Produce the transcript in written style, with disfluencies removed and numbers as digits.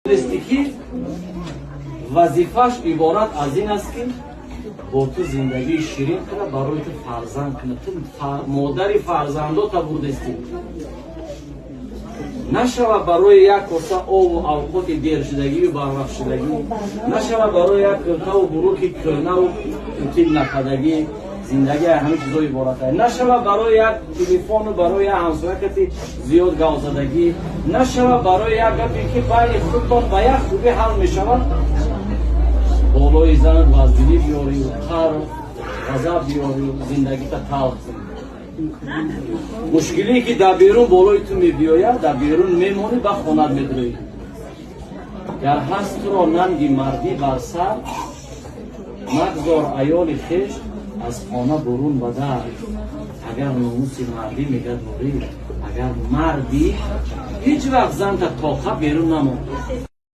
که وظیفه‌اش عبارت از این است که با تو زندگی شیرین کنه، برای تو فرزند کنه. تو مادر فرزندات بردستی نشوه برای یک کاسه آب و اوقات دیر شدگی و بروقت شدگی، نشوه برای یک کلتا و بروک کنه و تیل نکدگی. زندگی همه چیزای عبارت است. نشوه برای یک تلفن و برای همسایه زیاد گاو زدگی، نشوه برای یک گپی که بین خودتان به یک خوبی حل می شود بالای زن وزدلی بیاری و قهر و غضب بیاری و زندگی تا تلخ کنی. مشکلی که در بیرون بالای تو می بیاید در بیرون میمانی به خانت میدروی. گر هست تو را ننگی مردی بر سر، مگذار ایال خویش از خانه برون بدر. اگر ناموس مردی میگد موری، اگر مردی هیچ وقت زن تا طاقت بیرون نماند.